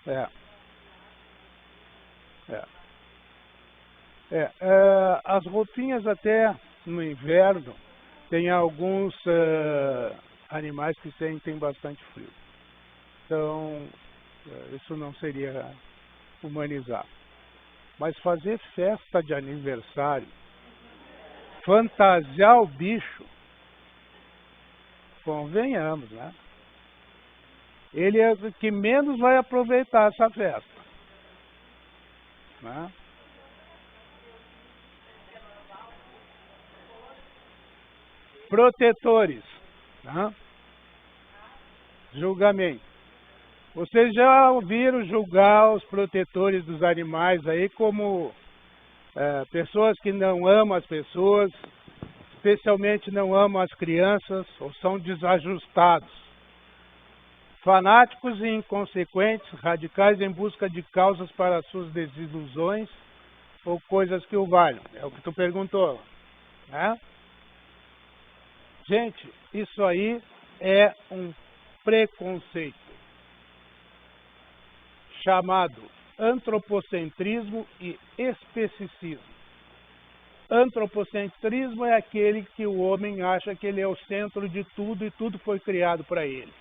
É, é. As roupinhas até no inverno tem alguns animais que sentem bastante frio. Então, isso não seria humanizar. Mas fazer festa de aniversário, fantasiar o bicho, convenhamos, né? Ele é o que menos vai aproveitar essa festa, né? Protetores, né? Julgamento. Vocês já ouviram julgar os protetores dos animais aí como pessoas que não amam as pessoas, especialmente não amam as crianças, ou são desajustados, fanáticos e inconsequentes, radicais em busca de causas para suas desilusões ou coisas que o valham. É o que tu perguntou, né? Gente, isso aí é um preconceito chamado antropocentrismo e especicismo. Antropocentrismo é aquele que o homem acha que ele é o centro de tudo e tudo foi criado para ele.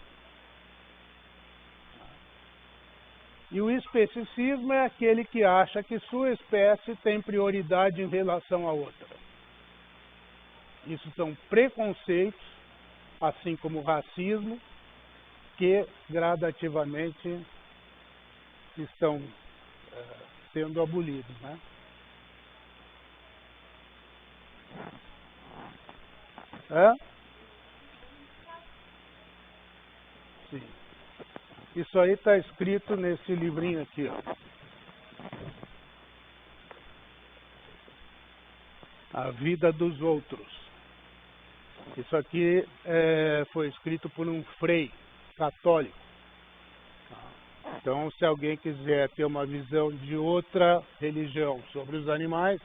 E o especicismo é aquele que acha que sua espécie tem prioridade em relação à outra. Isso são preconceitos, assim como o racismo, que gradativamente estão sendo abolidos, né? Sim. Isso aí está escrito nesse livrinho aqui, ó. A Vida dos Outros. Isso aqui foi escrito por um frei católico. Então, se alguém quiser ter uma visão de outra religião sobre os animais,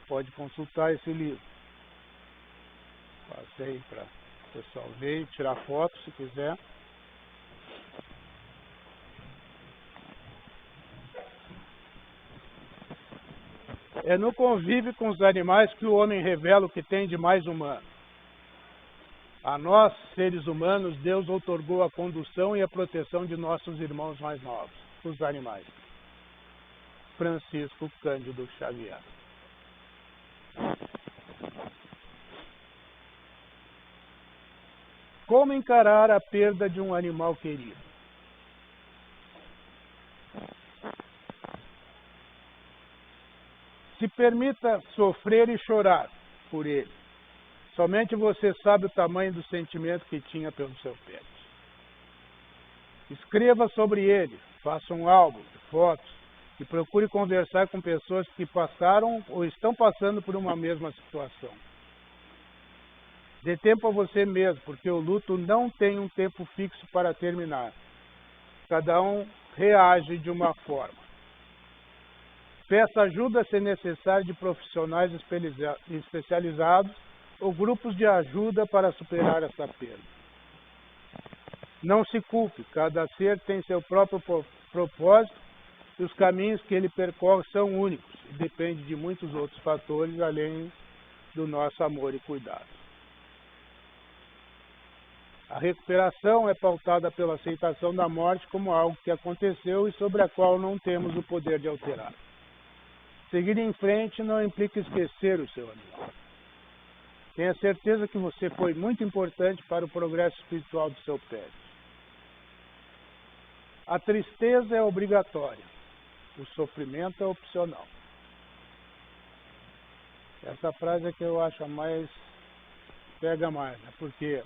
pode consultar esse livro. Passei para o pessoal ver e tirar foto, se quiser. É no convívio com os animais que o homem revela o que tem de mais humano. A nós, seres humanos, Deus outorgou a condução e a proteção de nossos irmãos mais novos, os animais. Francisco Cândido Xavier. Como encarar a perda de um animal querido? Se permita sofrer e chorar por ele. Somente você sabe o tamanho do sentimento que tinha pelo seu pet. Escreva sobre ele, faça um álbum de fotos e procure conversar com pessoas que passaram ou estão passando por uma mesma situação. Dê tempo a você mesmo, porque o luto não tem um tempo fixo para terminar. Cada um reage de uma forma. Peça ajuda se necessário de profissionais especializados ou grupos de ajuda para superar essa perda. Não se culpe, cada ser tem seu próprio propósito e os caminhos que ele percorre são únicos e depende de muitos outros fatores além do nosso amor e cuidado. A recuperação é pautada pela aceitação da morte como algo que aconteceu e sobre a qual não temos o poder de alterar. Seguir em frente não implica esquecer o seu animal. Tenha certeza que você foi muito importante para o progresso espiritual do seu pet. A tristeza é obrigatória, o sofrimento é opcional. Essa frase é que eu acho a mais, pega mais, né? Porque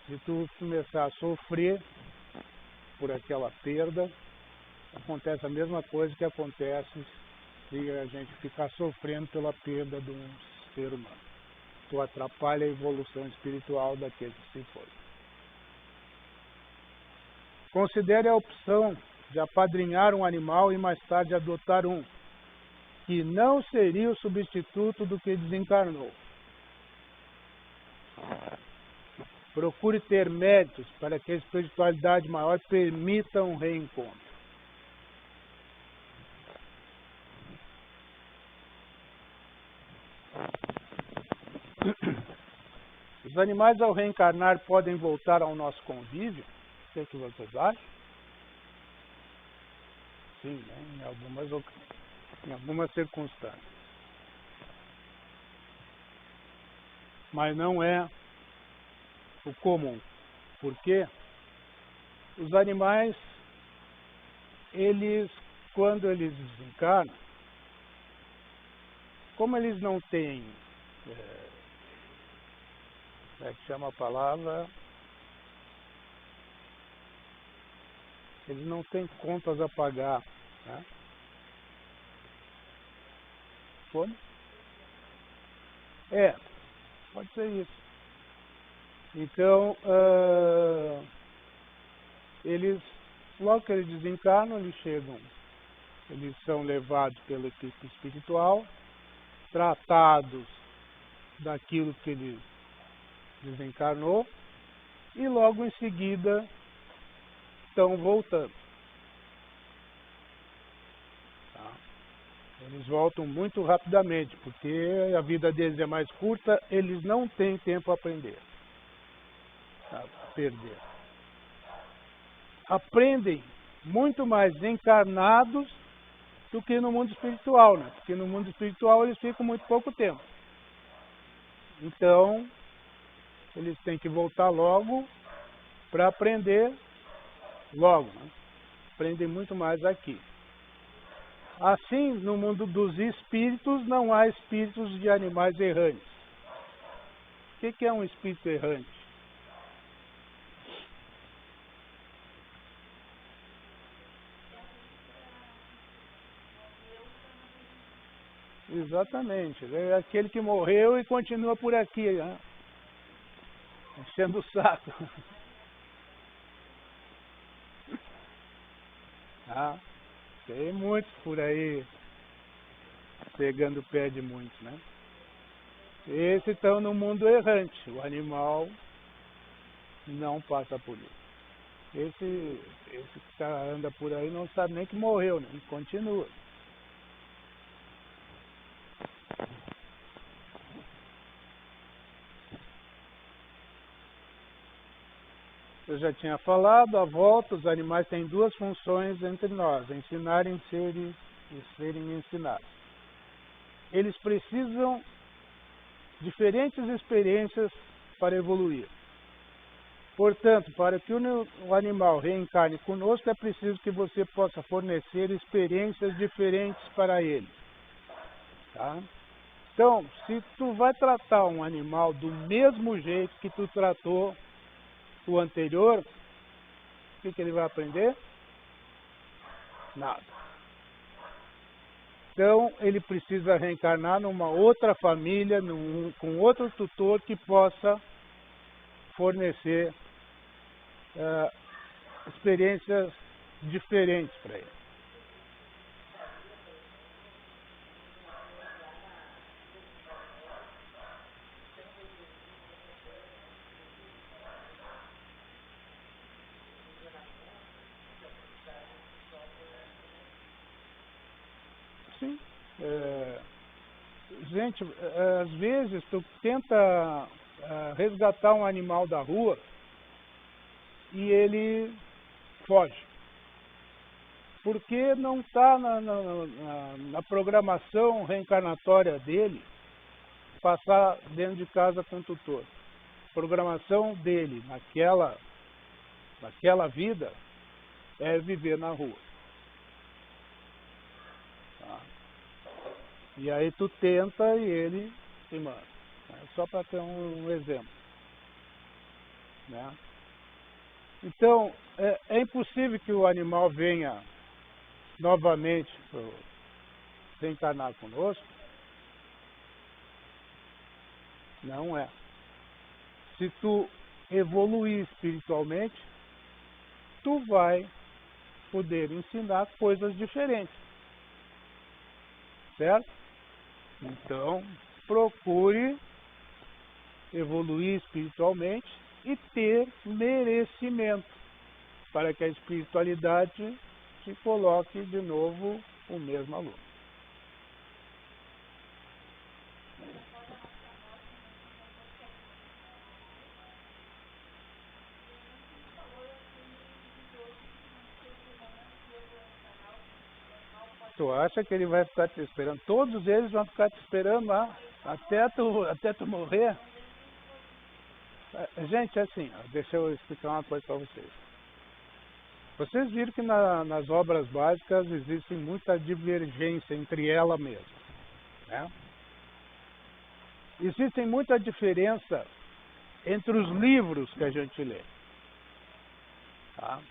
se tu começar a sofrer por aquela perda, acontece a mesma coisa que acontece se a gente ficar sofrendo pela perda de um ser humano. Tu atrapalha a evolução espiritual daquele que se foi. Considere a opção de apadrinhar um animal e mais tarde adotar um, que não seria o substituto do que desencarnou. Procure ter méritos para que a espiritualidade maior permita um reencontro. Os animais, ao reencarnar, podem voltar ao nosso convívio? O que vocês acham? Sim, né? Em algumas circunstâncias. Mas não é o comum. Porque os animais, quando eles desencarnam, como eles não têm, como é que chama a palavra? Eles não têm contas a pagar, né? Pode? Pode ser isso. Então, logo que eles desencarnam, eles são levados pela equipe espiritual, tratados daquilo que ele desencarnou, e logo em seguida estão voltando. Tá? Eles voltam muito rapidamente, porque a vida deles é mais curta, eles não têm tempo a aprender, a perder. Aprendem muito mais encarnados do que no mundo espiritual, né? Porque no mundo espiritual eles ficam muito pouco tempo. Então, eles têm que voltar logo para aprender logo, né? Aprendem muito mais aqui. Assim, no mundo dos espíritos, não há espíritos de animais errantes. O que é um espírito errante? Exatamente. É aquele que morreu e continua por aqui, né? Enchendo o saco. Tem muitos por aí pegando o pé de muitos, né? Esses estão no mundo errante. O animal não passa por isso. Esse que anda por aí não sabe nem que morreu, né? E continua. Eu já tinha falado, à volta, os animais têm duas funções entre nós: ensinar e serem ensinados. Eles precisam de diferentes experiências para evoluir. Portanto, para que o animal reencarne conosco, é preciso que você possa fornecer experiências diferentes para ele. Tá? Então, se tu vai tratar um animal do mesmo jeito que tu tratou o anterior, o que ele vai aprender? Nada. Então, ele precisa reencarnar numa outra família, com outro tutor que possa fornecer experiências diferentes para ele. Sim. Gente, às vezes tu tenta resgatar um animal da rua e ele foge. Porque não está na programação reencarnatória dele passar dentro de casa com o tutor. A programação dele naquela vida é viver na rua. Tá? E aí tu tenta e ele se manda. Só para ter um exemplo. Né? Então, é impossível que o animal venha novamente reencarnar conosco? Não é. Se tu evoluir espiritualmente, tu vai poder ensinar coisas diferentes. Certo? Então, procure evoluir espiritualmente e ter merecimento, para que a espiritualidade te coloque de novo o mesmo aluno. Tu acha que ele vai ficar te esperando? Todos eles vão ficar te esperando lá, até tu morrer. Gente, assim, deixa eu explicar uma coisa para vocês. Vocês viram que nas obras básicas existe muita divergência entre elas mesmas, né? Existe muita diferença entre os livros que a gente lê. Tá?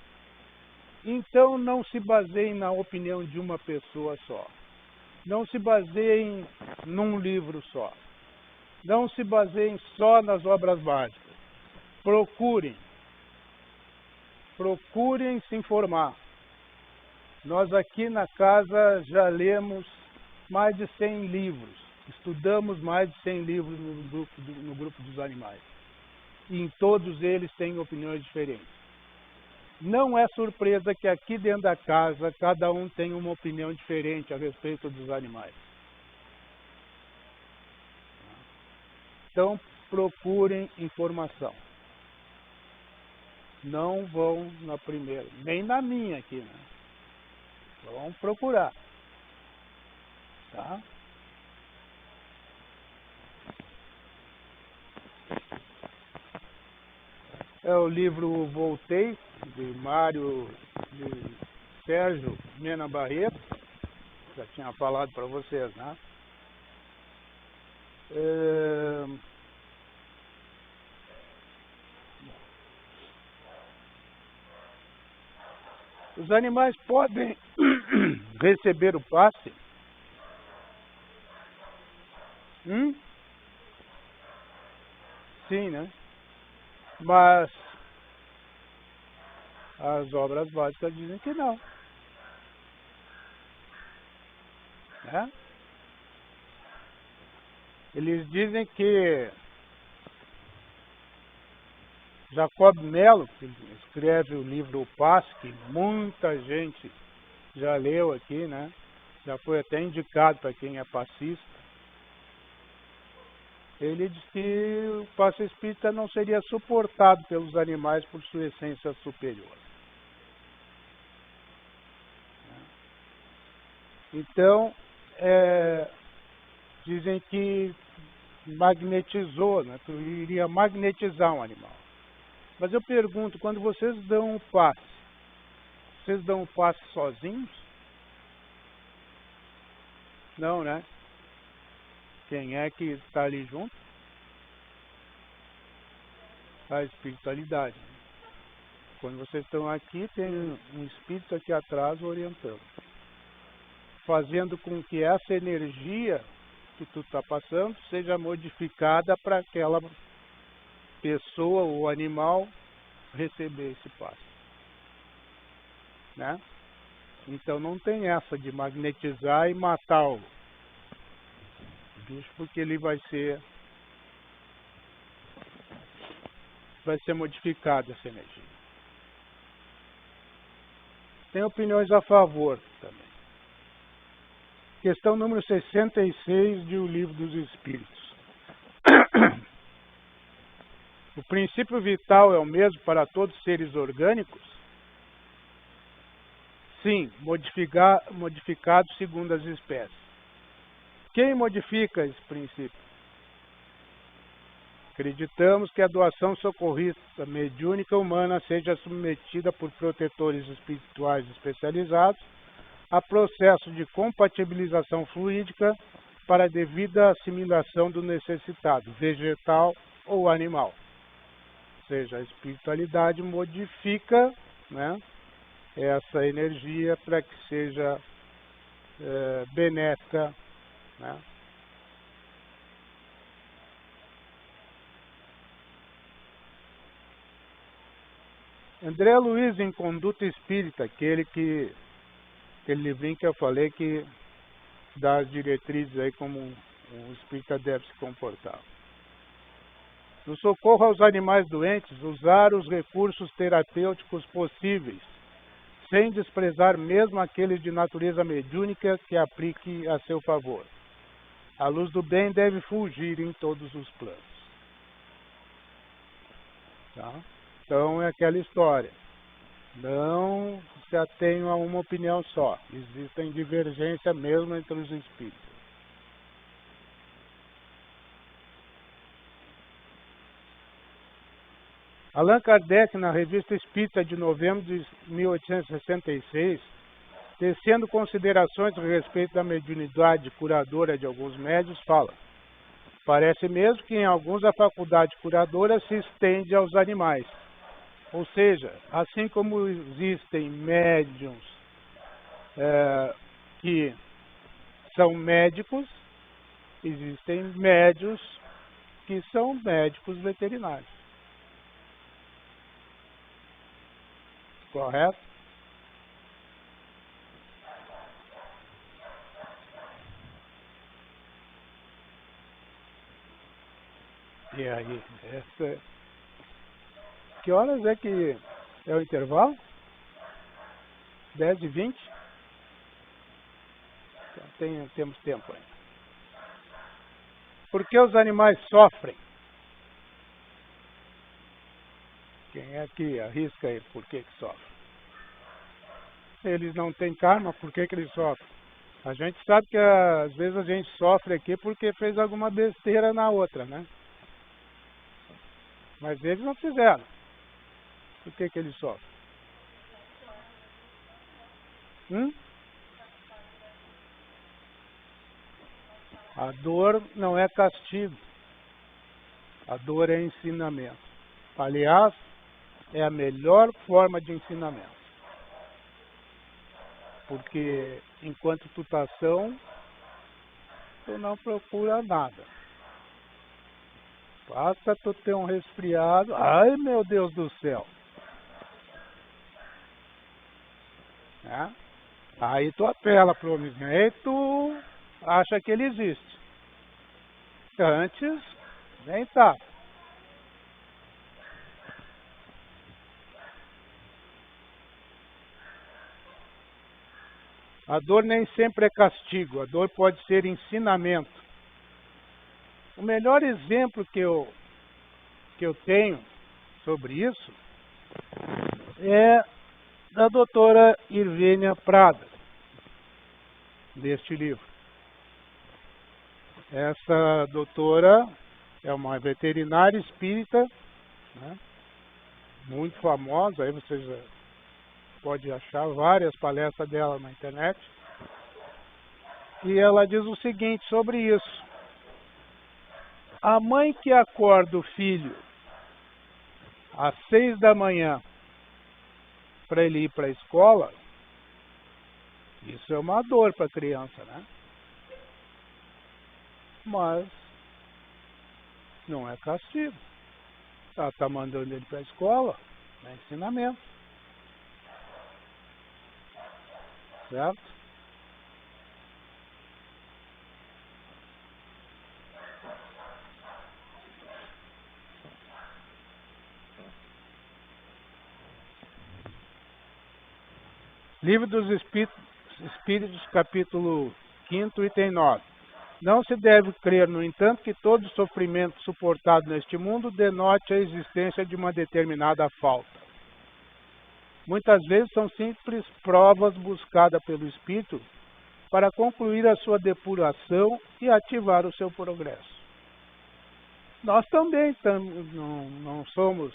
Então não se baseiem na opinião de uma pessoa só. Não se baseiem num livro só. Não se baseiem só nas obras básicas. Procurem se informar. Nós aqui na casa já lemos mais de 100 livros. Estudamos mais de 100 livros no grupo dos animais. E em todos eles tem opiniões diferentes. Não é surpresa que aqui dentro da casa cada um tem uma opinião diferente a respeito dos animais. Então procurem informação. Não vão na primeira, nem na minha aqui, né? Vão procurar. Tá? É o livro Voltei, de Sérgio Mena Barreto. Já tinha falado para vocês, né? Os animais podem receber o passe? Sim, né? Mas as obras básicas dizem que não. Né? Eles dizem que Jacob Mello, que escreve o livro O Passe, que muita gente já leu aqui, né? Já foi até indicado para quem é passista. Ele diz que o passe espírita não seria suportado pelos animais por sua essência superior. Então, dizem que magnetizou, né? Que iria magnetizar um animal. Mas eu pergunto, quando vocês dão o passe, vocês dão o passe sozinhos? Não, né? Quem é que está ali junto? A espiritualidade. Quando vocês estão aqui, tem um espírito aqui atrás orientando. Fazendo com que essa energia que tu está passando seja modificada para aquela pessoa ou animal receber esse passe. Né? Então não tem essa de magnetizar e matar o bicho, porque ele vai ser modificada essa energia. Tem opiniões a favor também. Questão número 66 de O Livro dos Espíritos. O princípio vital é o mesmo para todos os seres orgânicos? Sim, modificado segundo as espécies. Quem modifica esse princípio? Acreditamos que a doação socorrista mediúnica humana seja submetida por protetores espirituais especializados a processo de compatibilização fluídica para a devida assimilação do necessitado, vegetal ou animal. Ou seja, a espiritualidade modifica, né, essa energia para que seja benéfica, né? André Luiz, em Conduta Espírita, aquele livrinho que eu falei que dá as diretrizes aí como um espírita deve se comportar. No socorro aos animais doentes, usar os recursos terapêuticos possíveis, sem desprezar mesmo aqueles de natureza mediúnica que aplique a seu favor. A luz do bem deve fulgir em todos os planos. Tá? Então é aquela história. Não se atenham a uma opinião só. Existem divergência mesmo entre os espíritos. Allan Kardec, na Revista Espírita de novembro de 1866, tecendo considerações a respeito da mediunidade curadora de alguns médios, fala: parece mesmo que em alguns a faculdade curadora se estende aos animais. Ou seja, assim como existem médiums que são médicos, existem médios que são médicos veterinários. Correto? E aí, que horas é que é o intervalo? 10h20? Então, temos tempo ainda. Por que os animais sofrem? Quem é que arrisca aí por que sofre? Eles não têm karma, por que eles sofrem? A gente sabe que às vezes a gente sofre aqui porque fez alguma besteira na outra, né? Mas eles não fizeram. Por que eles sofrem? A dor não é castigo. A dor é ensinamento. Aliás, é a melhor forma de ensinamento. Porque enquanto tu tá são, tu não procura nada. Basta tu ter um resfriado, ai meu Deus do céu. Né? Aí tu apela pro homenzinho, aí tu acha que ele existe. Antes, nem tá. A dor nem sempre é castigo, a dor pode ser ensinamento. O melhor exemplo que eu tenho sobre isso é da doutora Irvênia Prada, deste livro. Essa doutora é uma veterinária espírita, né, muito famosa, aí vocês podem achar várias palestras dela na internet. E ela diz o seguinte sobre isso: a mãe que acorda o filho às 6 da manhã para ele ir para a escola, isso é uma dor para a criança, né? Mas não é castigo. Ela está mandando ele para a escola, é ensinamento. Certo? Livro dos Espíritos, capítulo 5, item 9. Não se deve crer, no entanto, que todo sofrimento suportado neste mundo denote a existência de uma determinada falta. Muitas vezes são simples provas buscadas pelo espírito para concluir a sua depuração e ativar o seu progresso. Nós também não somos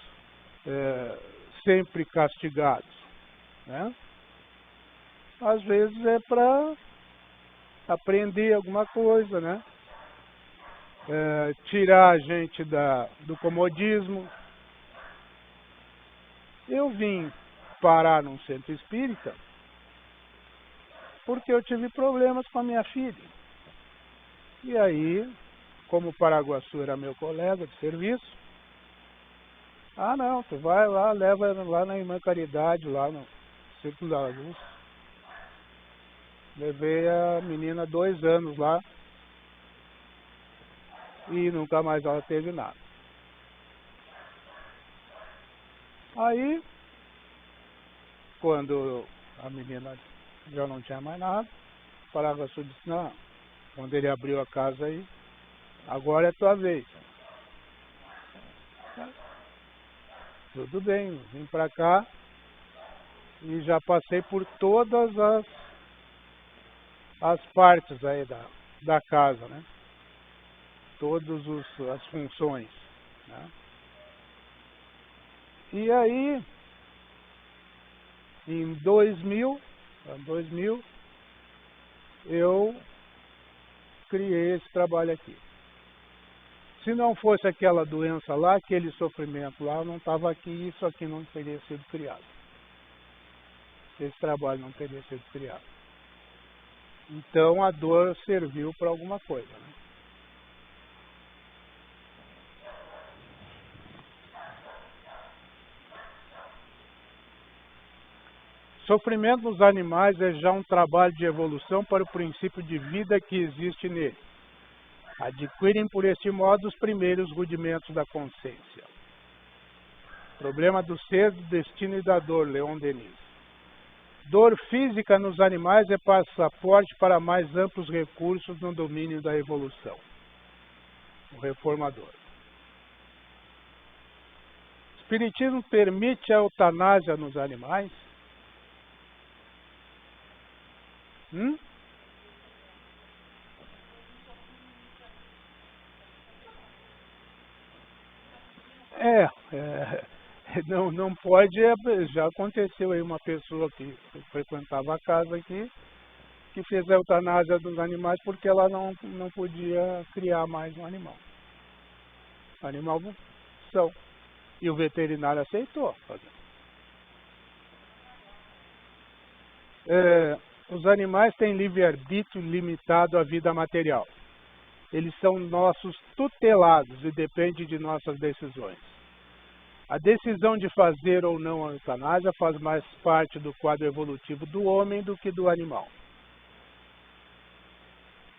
sempre castigados, né? Às vezes é para aprender alguma coisa, né? Tirar a gente do comodismo. Eu vim parar num centro espírita porque eu tive problemas com a minha filha. E aí, como o Paraguaçu era meu colega de serviço, não, tu vai lá, leva lá na Irmã Caridade, lá no Círculo da Luz. Levei a menina 2 anos lá e nunca mais ela teve nada. Aí, quando a menina já não tinha mais nada, o Paraguaçu disse, não, quando ele abriu a casa aí, agora é tua vez. Tudo bem, vim pra cá e já passei por todas as partes aí da casa, né? Todas as funções, né? E aí, em 2000, eu criei esse trabalho aqui. Se não fosse aquela doença lá, aquele sofrimento lá, eu não estava aqui e isso aqui não teria sido criado. Esse trabalho não teria sido criado. Então a dor serviu para alguma coisa, né? Sofrimento nos animais é já um trabalho de evolução para o princípio de vida que existe nele. Adquirem por este modo os primeiros rudimentos da consciência. Problema do ser, do destino e da dor, Leon Denis. Dor física nos animais é passaporte para mais amplos recursos no domínio da evolução. O reformador. O Espiritismo permite a eutanásia nos animais? Não pode, já aconteceu aí uma pessoa que frequentava a casa aqui, que fez a eutanásia dos animais porque ela não podia criar mais um animal. Animal são. E o veterinário aceitou. Os animais têm livre-arbítrio limitado à vida material. Eles são nossos tutelados e dependem de nossas decisões. A decisão de fazer ou não a eutanásia faz mais parte do quadro evolutivo do homem do que do animal.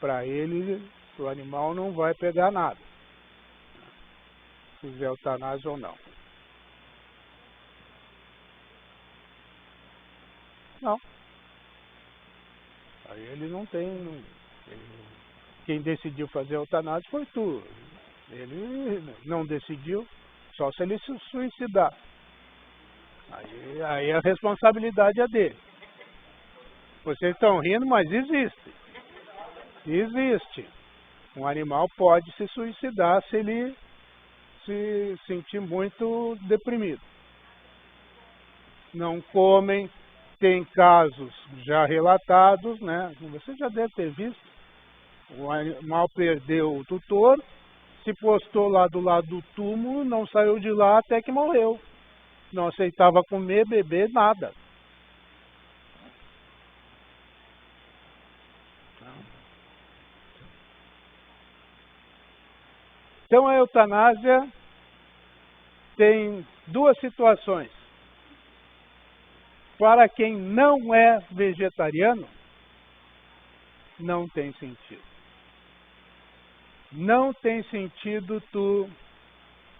Para ele, o animal não vai pegar nada, se fizer eutanásia ou não. Não. Aí ele não tem... Quem decidiu fazer a eutanásia foi tu. Ele não decidiu, só se ele se suicidar. Aí a responsabilidade é dele. Vocês estão rindo, mas existe. Existe. Um animal pode se suicidar se ele se sentir muito deprimido. Não comem, tem casos já relatados, né? Você já deve ter visto. O animal perdeu o tutor, se postou lá do lado do túmulo, não saiu de lá até que morreu. Não aceitava comer, beber, nada. Então a eutanásia tem duas situações. Para quem não é vegetariano, não tem sentido. Não tem sentido tu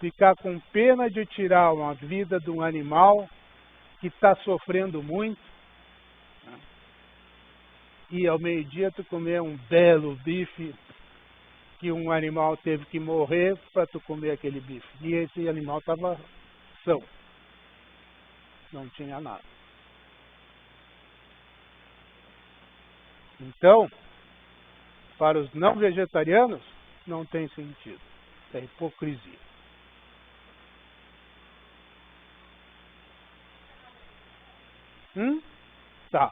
ficar com pena de tirar uma vida de um animal que está sofrendo muito e ao meio-dia tu comer um belo bife que um animal teve que morrer para tu comer aquele bife. E esse animal estava são. Não tinha nada. Então, para os não vegetarianos, não tem sentido. É hipocrisia. Tá.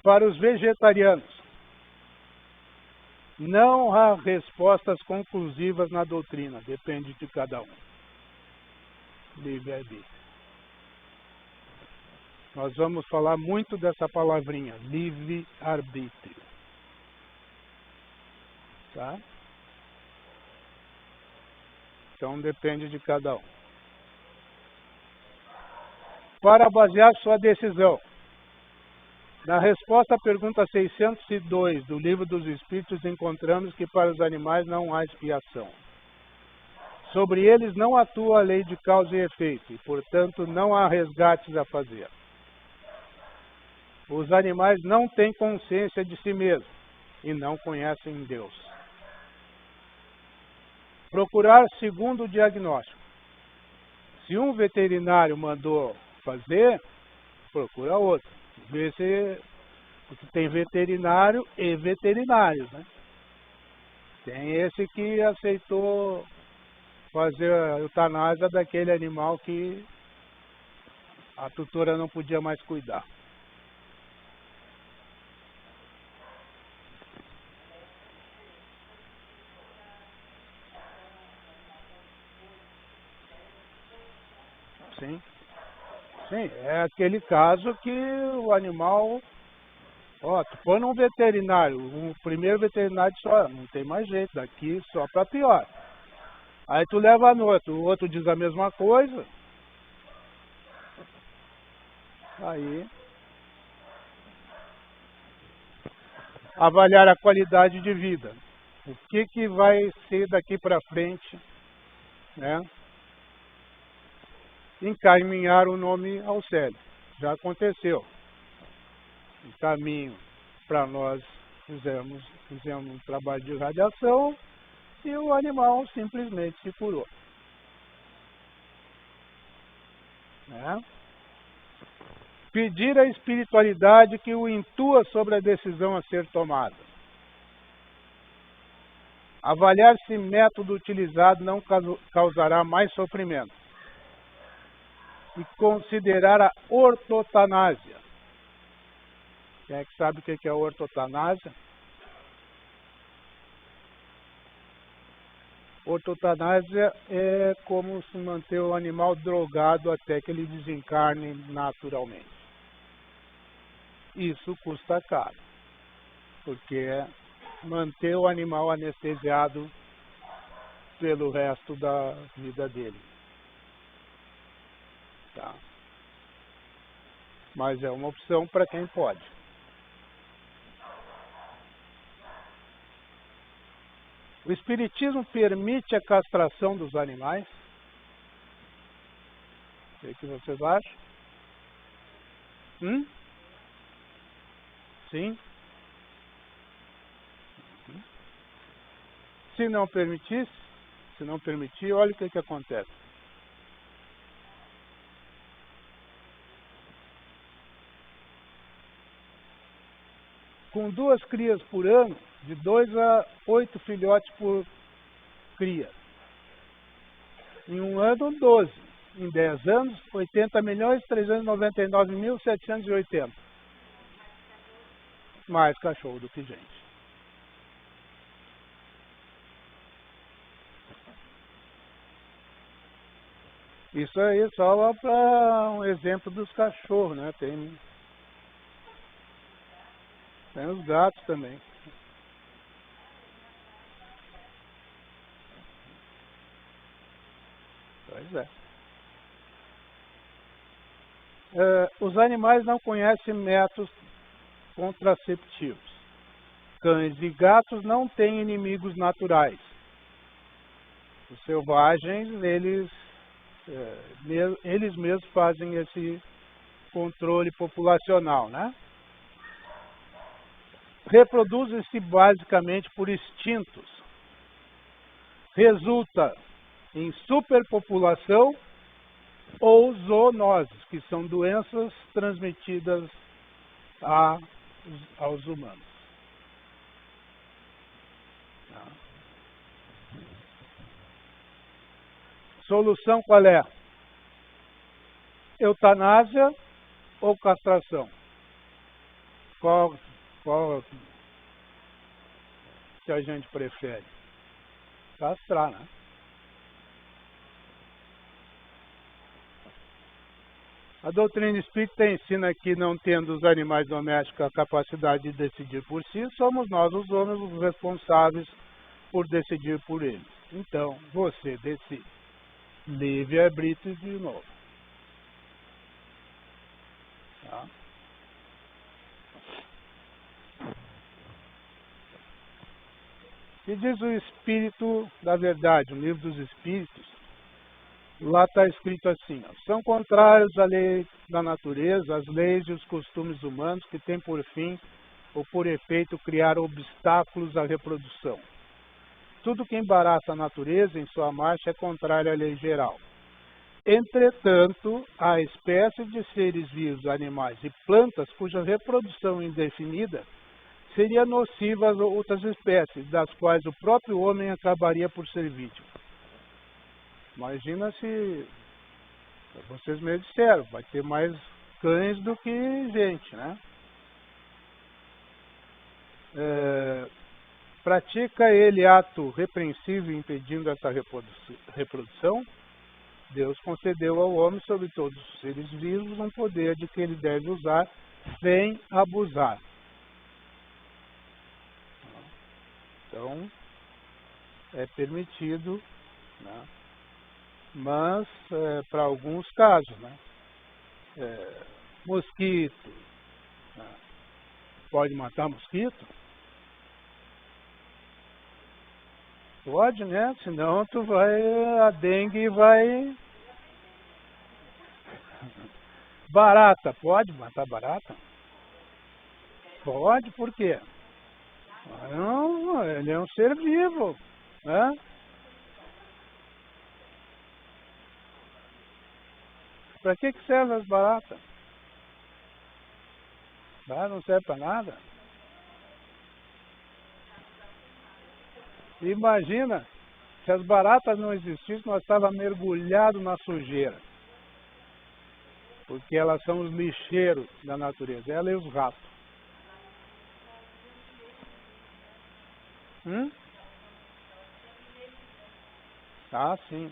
Para os vegetarianos, não há respostas conclusivas na doutrina, depende de cada um. Livre-arbítrio. Nós vamos falar muito dessa palavrinha, livre-arbítrio. Tá? Então depende de cada um. Para basear sua decisão, na resposta à pergunta 602 do Livro dos Espíritos, encontramos que para os animais não há expiação. Sobre eles não atua a lei de causa e efeito, e, portanto, não há resgates a fazer. Os animais não têm consciência de si mesmos e não conhecem Deus. Procurar segundo o diagnóstico. Se um veterinário mandou fazer, procura outro. Vê se... Porque tem veterinário e veterinários, né? Tem esse que aceitou fazer a eutanásia daquele animal que a tutora não podia mais cuidar. Sim. Sim, é aquele caso que o animal... Ó, tu põe num veterinário, o primeiro veterinário só, não tem mais jeito, daqui só para pior. Aí tu leva no outro, o outro diz a mesma coisa. Aí, avaliar a qualidade de vida. O que vai ser daqui para frente, né? Encaminhar o nome ao cérebro. Já aconteceu. O caminho para nós fizemos um trabalho de radiação e o animal simplesmente se curou. Né? Pedir à espiritualidade que o intua sobre a decisão a ser tomada. Avaliar se método utilizado não causará mais sofrimento. E considerar a ortotanásia. Quem é que sabe o que é a ortotanásia? Ortotanásia é como se manter o animal drogado até que ele desencarne naturalmente. Isso custa caro, porque é manter o animal anestesiado pelo resto da vida dele. Tá? Mas é uma opção para quem pode. O Espiritismo permite a castração dos animais? O que vocês acham? Sim? Se não permitir, olha o que acontece. Com 2 crias por ano, de 2 a 8 filhotes por cria. Em um ano, 12. Em 10 anos, 80.399.780. Mais cachorro do que gente. Isso aí só para um exemplo dos cachorros, né? Tem os gatos também. Pois é. Os animais não conhecem métodos contraceptivos. Cães e gatos não têm inimigos naturais. Os selvagens, eles mesmos fazem esse controle populacional, né? Reproduzem-se basicamente por instintos. Resulta em superpopulação ou zoonoses, que são doenças transmitidas aos humanos. Solução qual é? Eutanásia ou castração? Qual que a gente prefere? Castrar, né? A doutrina espírita ensina que, não tendo os animais domésticos a capacidade de decidir por si, somos nós, os homens, os responsáveis por decidir por eles. Então, você decide. Livre-arbítrio de novo. Tá? que diz o Espírito da Verdade, o livro dos Espíritos. Lá está escrito assim, ó, são contrários à lei da natureza, às leis e os costumes humanos que têm por fim ou por efeito criar obstáculos à reprodução. Tudo que embaraça a natureza em sua marcha é contrário à lei geral. Entretanto, há espécies de seres vivos, animais e plantas cuja reprodução indefinida seria nociva às outras espécies, das quais o próprio homem acabaria por ser vítima. Imagina se, vocês mesmos disseram, vai ter mais cães do que gente, né? Pratica ele ato repreensível impedindo essa reprodução? Deus concedeu ao homem sobre todos os seres vivos um poder de que ele deve usar sem abusar. Então, é permitido, né? Mas para alguns casos, né? Mosquito, né? Pode matar mosquito? Pode, né? Senão a dengue vai... Barata, pode matar barata? Pode, por quê? Não, ele é um ser vivo, né? Para que servem as baratas? Não serve para nada. Imagina, se as baratas não existissem, nós estávamos mergulhados na sujeira. Porque elas são os lixeiros da natureza, ela e os ratos. Ah, sim.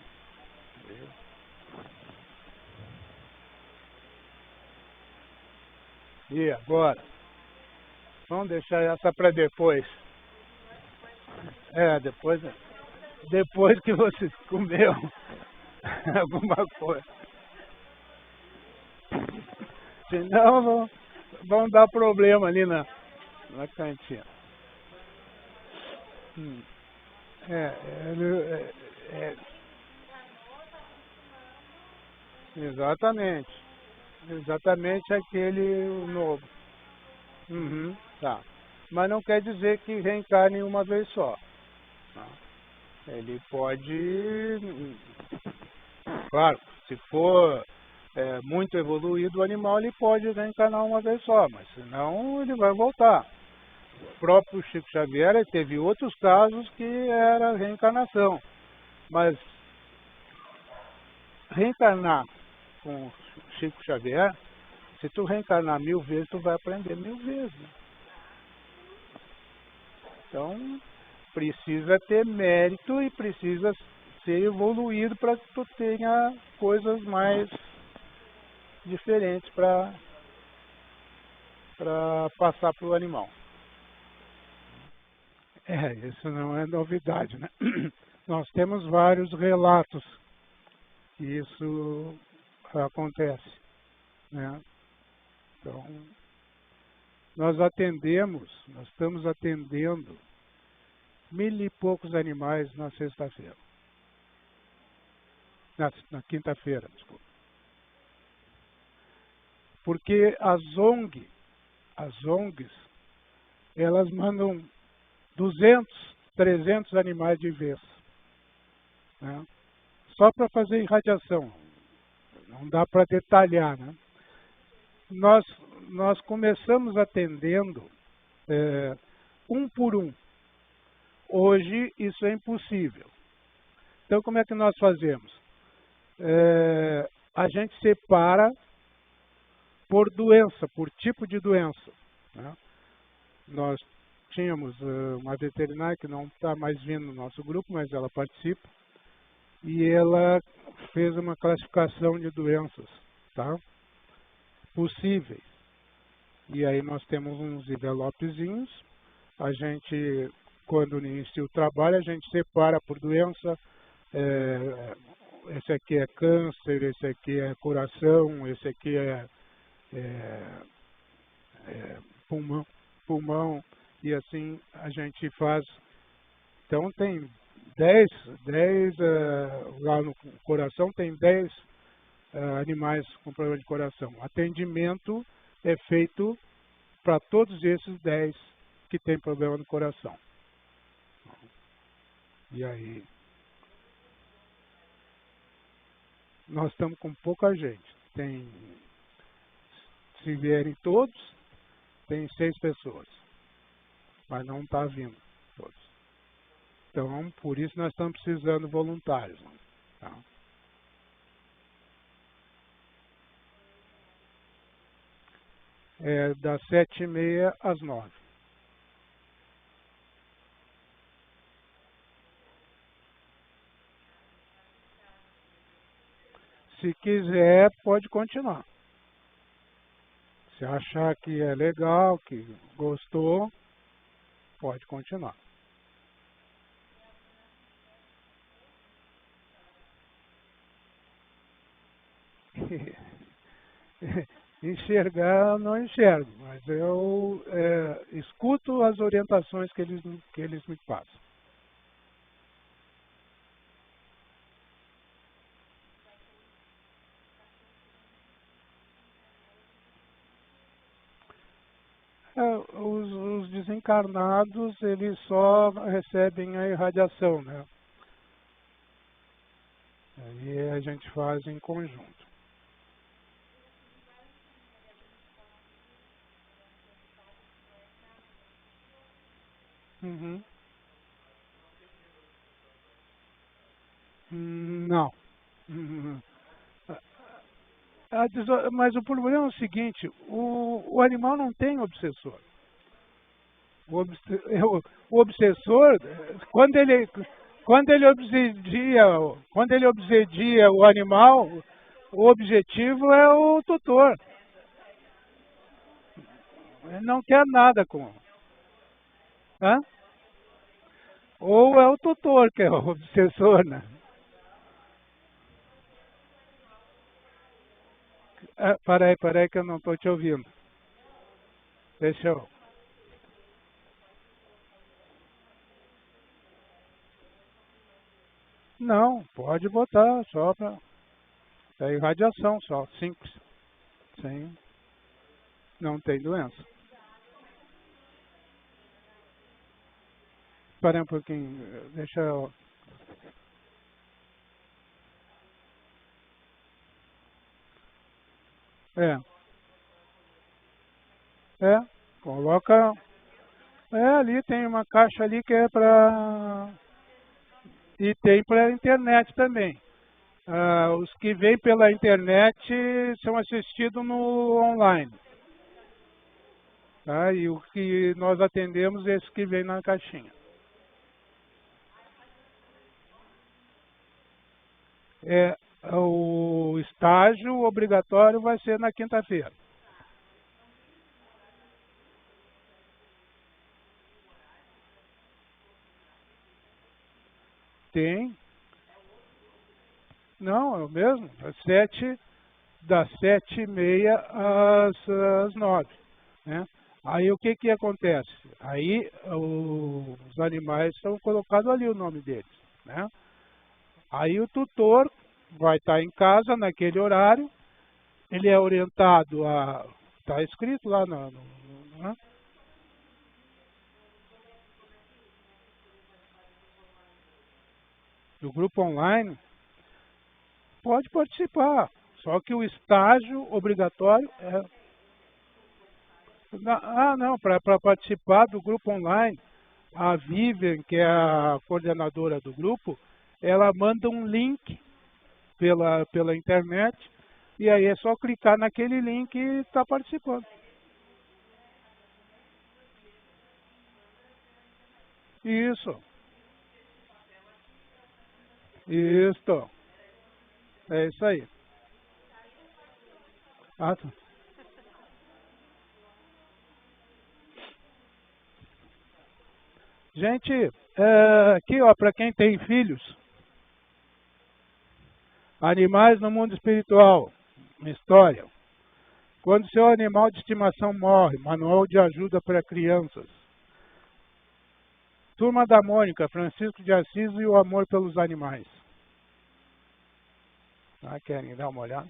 E agora? Vamos deixar essa para depois. Depois que você comeu alguma coisa. Senão vão dar problema ali na cantina. Exatamente. Exatamente aquele novo. Tá. Mas não quer dizer que reencarne uma vez só. Tá? Ele pode... Claro, se for muito evoluído o animal, ele pode reencarnar uma vez só, mas senão ele vai voltar. O próprio Chico Xavier teve outros casos que era reencarnação. Mas reencarnar com Chico Xavier, se tu reencarnar 1000 vezes, tu vai aprender 1000 vezes. Né? Então, precisa ter mérito e precisa ser evoluído para que tu tenha coisas mais diferentes para passar para o animal. Isso não é novidade, né? Nós temos vários relatos que isso acontece, né? Então, nós estamos atendendo 1000 e poucos animais na sexta-feira. Na quinta-feira, desculpa. Porque as ONGs, elas mandam 200, 300 animais de vez, né? Só para fazer irradiação. Não dá para detalhar, né? Nós começamos atendendo um por um. Hoje isso é impossível. Então como é que nós fazemos? A gente separa por doença, por tipo de doença, né? Nós tínhamos uma veterinária que não está mais vindo no nosso grupo, mas ela participa, e ela fez uma classificação de doenças, tá? Possíveis. E aí nós temos uns envelopezinhos, a gente, quando inicia o trabalho, a gente separa por doença, esse aqui é câncer, esse aqui é coração, esse aqui é pulmão, e assim a gente faz Então tem 10 lá no coração tem 10 animais com problema de coração. O atendimento é feito para todos esses 10 que têm problema no coração. E aí, nós estamos com pouca gente. Se vierem todos, tem 6 pessoas. Mas não está vindo todos. Então, por isso nós estamos precisando de voluntários. Tá? Das 7h30 às 9h. Se quiser, pode continuar. Se achar que é legal, que gostou, pode continuar. Enxergar, eu não enxergo, mas eu escuto as orientações que eles me passam. Os desencarnados, eles só recebem a irradiação, né? Aí a gente faz em conjunto. Uhum. Não. Mas o problema é o seguinte, o animal não tem obsessor. O obsessor, quando ele obsedia o animal, o objetivo é o tutor. Ele não quer nada com. Hã? Ou é o tutor que é o obsessor, né? Peraí que eu não estou te ouvindo. Deixa eu... Não, pode botar só para... É irradiação só, simples. Sim, não tem doença. Espera um pouquinho, deixa eu... Coloca... ali tem uma caixa ali que é para... E tem para internet também. Os que vêm pela internet são assistidos no online. Tá? E o que nós atendemos é esse que vem na caixinha. O estágio obrigatório vai ser na quinta-feira. Tem. Não, é o mesmo. Das 7h30 às 9h. Né? Aí o que acontece? Aí os animais são colocados ali o nome deles. Né? Aí o tutor vai estar em casa naquele horário, ele é orientado a... Está escrito lá no né? Do grupo online, pode participar. Só que o estágio obrigatório é... Não, para participar do grupo online, a Vivian, que é a coordenadora do grupo, ela manda um link pela internet, e aí é só clicar naquele link e está participando. Isso. Isso. É isso aí. Tá. Gente, aqui ó, para quem tem filhos, animais no mundo espiritual, uma história. Quando seu animal de estimação morre, manual de ajuda para crianças. Turma da Mônica, Francisco de Assis e o amor pelos animais. Ah, querem dar uma olhada?